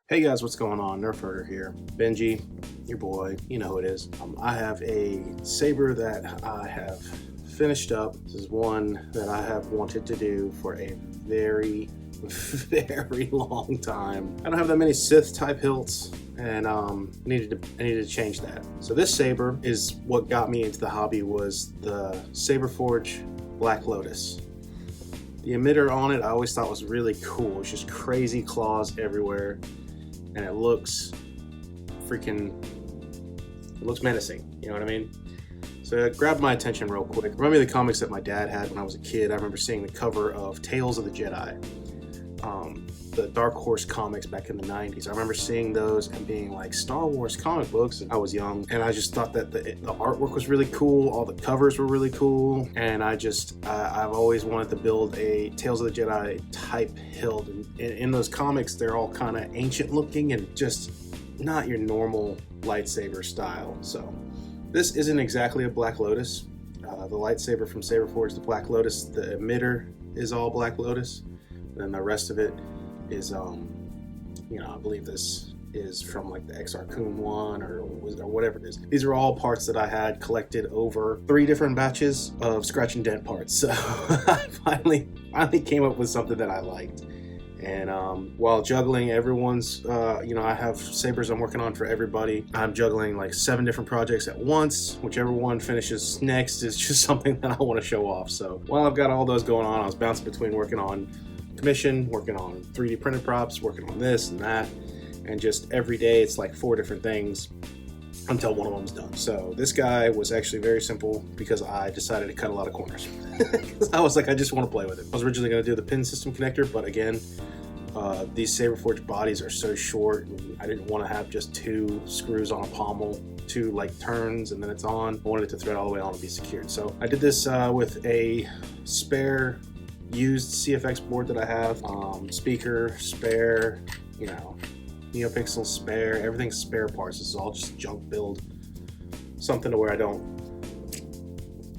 Hey guys, what's going on? Nerfherder here. Benji, your boy, you know who it is. I have a saber that I have finished up. This is one that I have wanted to do for a very long time. I don't have that many Sith type hilts, and I needed to change that. So this saber is what got me into the hobby, was the saberforge Black Lotus. The emitter on it I always thought was really cool. It's just crazy claws everywhere. And it looks menacing, you know what I mean? So it grabbed my attention real quick. Remember the comics that my dad had when I was a kid? I remember seeing the cover of Tales of the Jedi, the Dark Horse comics back in the 90s. I remember seeing those and being like, Star Wars comic books. And I was young, and I just thought that the artwork was really cool. All the covers were really cool. And I've always wanted to build a Tales of the Jedi type hilt. And in those comics, they're all kind of ancient looking and just not your normal lightsaber style. So this isn't exactly a Black Lotus. The lightsaber from Saberforge, the Black Lotus, the emitter is all Black Lotus. And then the rest of it is, I believe this is from like the XR one or whatever it is. These are all parts that I had collected over 3 different batches of scratch and dent parts. So I finally came up with something that I liked. And while juggling everyone's, I have sabers I'm working on for everybody. I'm juggling like 7 different projects at once. Whichever one finishes next is just something that I want to show off. So while I've got all those going on, I was bouncing between working on commission, working on 3D printed props, working on this and that, and just every day it's like 4 different things until one of them's done. So this guy was actually very simple because I decided to cut a lot of corners. I was like, I just want to play with it. I was originally going to do the pin system connector, but again, these Saberforge bodies are so short, and I didn't want to have just 2 screws on a pommel, 2 like turns, and then it's on. I wanted it to thread all the way on and be secured. So I did this with a spare used CFX board that I have, speaker, spare, neopixel, spare, everything's spare parts. This is all just junk build, something to where I don't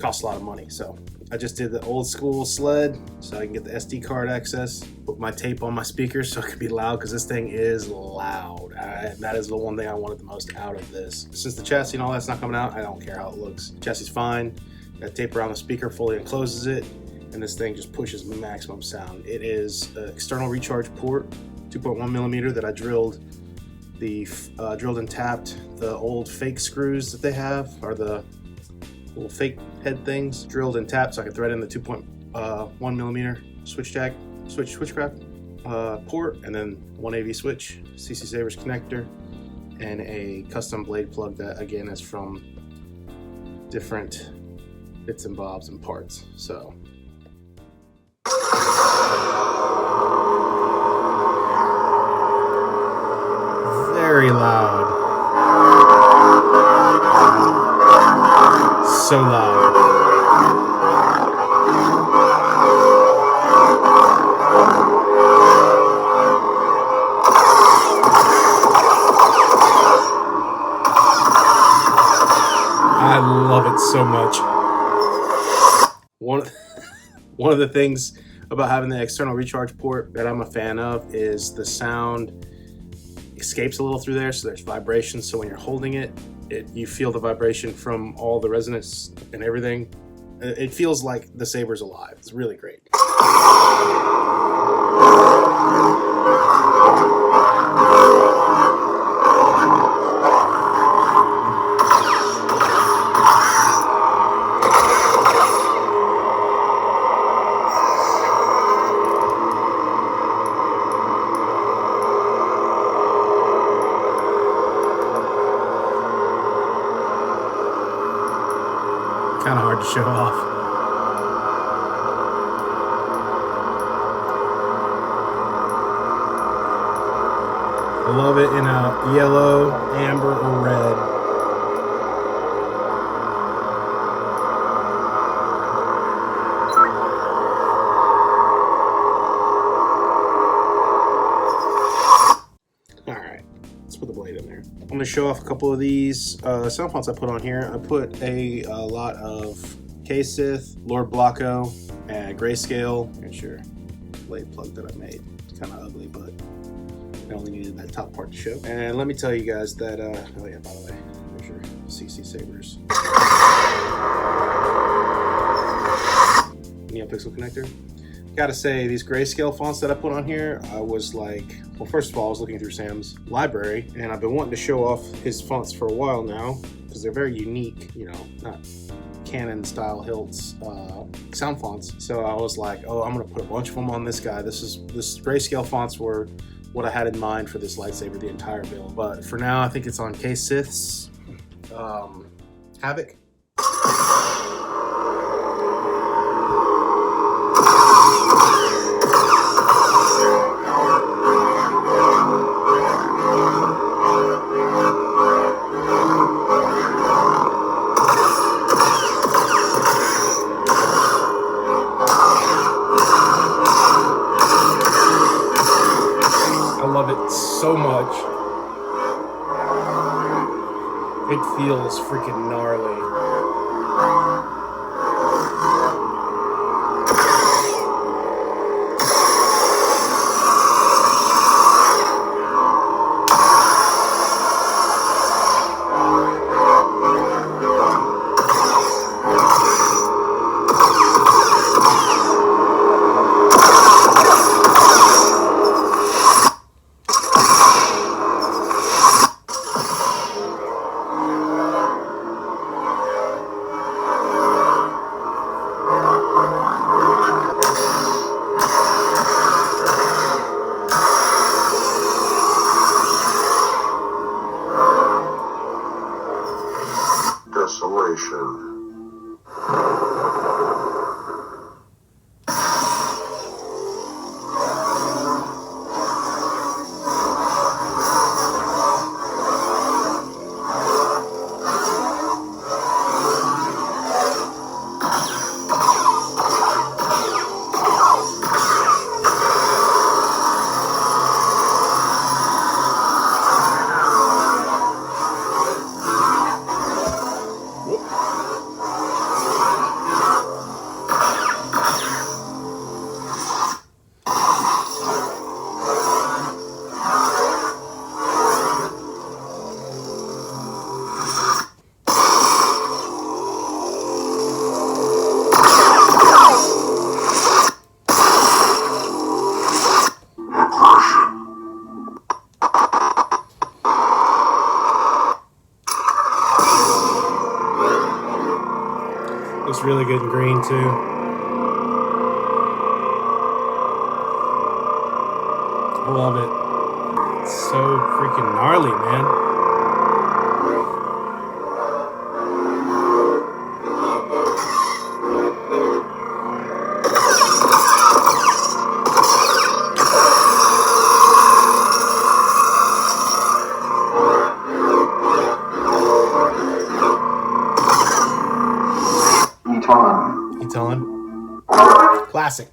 cost a lot of money. So I just did the old school sled so I can get the SD card access, put my tape on my speakers so it could be loud, because this thing is loud. That is the one thing I wanted the most out of this. Since the chassis and all that's not coming out, I don't care how it looks. Chassis is fine. That tape around the speaker fully encloses it, and this thing just pushes maximum sound. It is an external recharge port, 2.1 millimeter, that I drilled and tapped the old fake screws that they have, or the little fake head things, drilled and tapped so I could thread in the 2.1 millimeter switchcraft port, and then 1 AV switch, CCsabers connector, and a custom blade plug that again is from different bits and bobs and parts. So very loud. So loud. I love it so much. One of the things about having the external recharge port that I'm a fan of is the sound escapes a little through there, so there's vibration. So when you're holding it, you feel the vibration from all the resonance and everything. It feels like the saber's alive. It's really great. Kind of hard to show off. I love it in a yellow, amber, or red. All right, let's put the blade in there. I'm going to show off a couple of these sound fonts I put on here. I put a lot of K-Sith, Lord Blocko, and Grayscale. Here's your blade plug that I made. It's kind of ugly, but I only needed that top part to show. And let me tell you guys that, oh yeah, by the way, there's your CCsabers neopixel connector. Gotta say, these grayscale fonts that I put on here, I was like, well, first of all, I was looking through Sam's library, and I've been wanting to show off his fonts for a while now, because they're very unique, you know, not Canon style hilts sound fonts. So I was like, oh, I'm gonna put a bunch of them on this guy. This grayscale fonts were what I had in mind for this lightsaber, the entire build. But for now, I think it's on CCsabers Havoc. So much. It feels freaking gnarly. Desolation. Looks really good in green too. I love it. It's so freaking gnarly, man. Eton. Classic.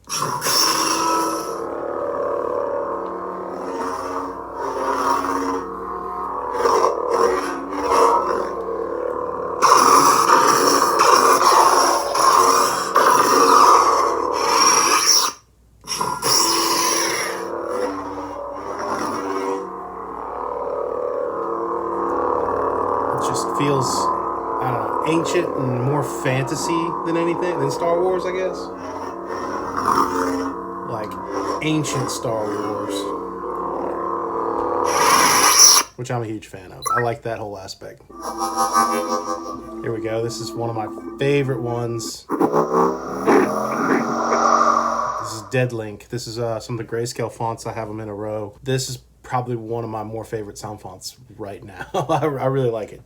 It just feels, I don't know, ancient and more fantasy than anything, than Star Wars, I guess. Like ancient Star Wars, which I'm a huge fan of. I like that whole aspect. Here we go. This is one of my favorite ones. This is Dead Link. This is some of the grayscale fonts. I have them in a row. This is probably one of my more favorite sound fonts right now. I really like it.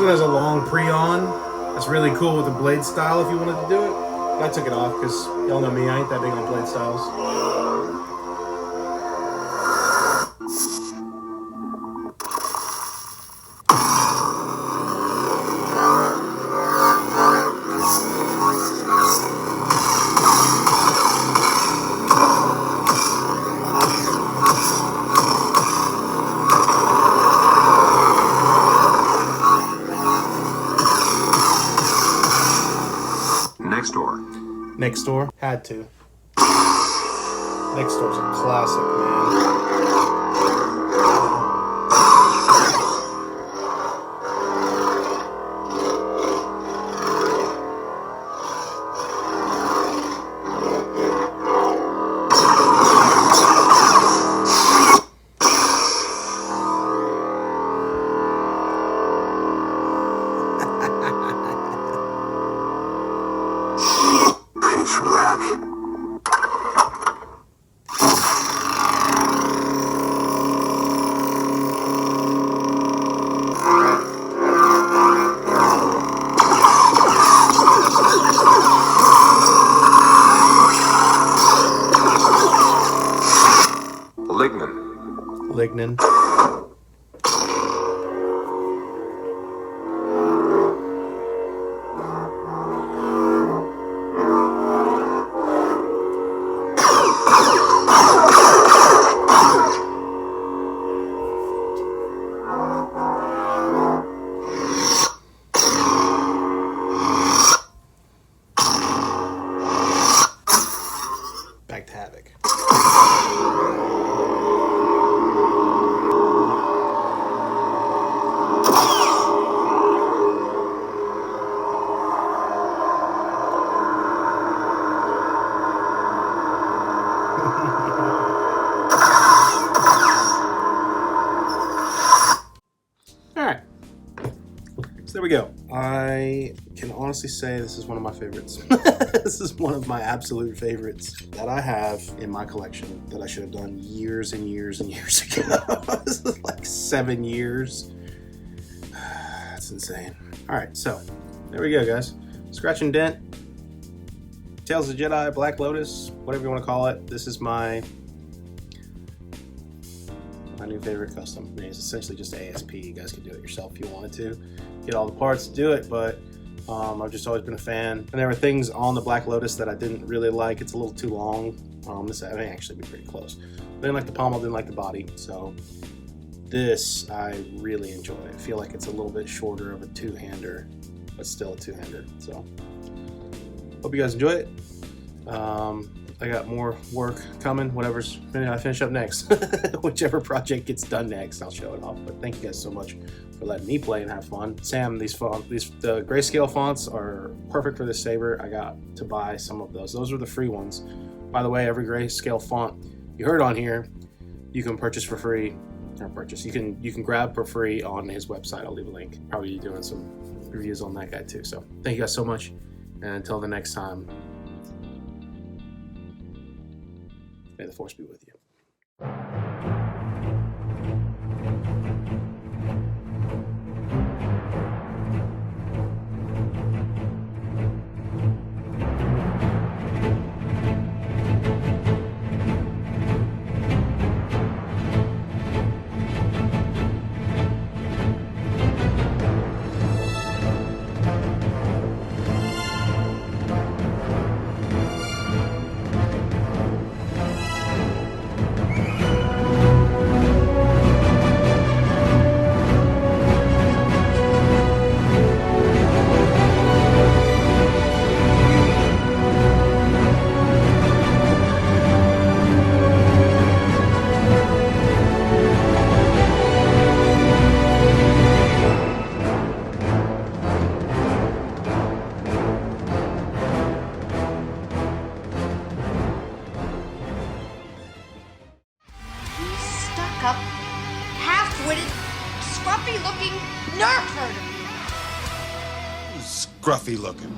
one has a long pre-on. That's really cool with the blade style if you wanted to do it. But I took it off because y'all know me, I ain't that big on blade styles. Next door, had to. Next door's a classic, man. Lignin. Back to Havoc. Alright, so there we go. I can honestly say this is one of my favorites. This is one of my absolute favorites that I have in my collection that I should have done years and years and years ago. This is like 7 years. That's insane. Alright, so there we go, guys. Scratch and Dent, Tales of the Jedi, Black Lotus, whatever you want to call it. This is my new favorite custom. I mean, it's essentially just ASP. You guys can do it yourself if you wanted to. Get all the parts to do it, but I've just always been a fan. And there were things on the Black Lotus that I didn't really like. It's a little too long. This may actually be pretty close. I didn't like the pommel, didn't like the body. So this I really enjoy. I feel like it's a little bit shorter of a two-hander, but still a two-hander. So hope you guys enjoy it. I got more work coming, whatever's I finish up next. Whichever project gets done next, I'll show it off. But thank you guys so much for letting me play and have fun. Sam, the grayscale fonts are perfect for this saber. I got to buy some of those. Those are the free ones. By the way, every grayscale font you heard on here, you can purchase for free. Or purchase. You can grab for free on his website. I'll leave a link. Probably doing some reviews on that guy too. So thank you guys so much. And until the next time, may the Force be with you. Up, half-witted, scruffy-looking nerf herder. Scruffy looking.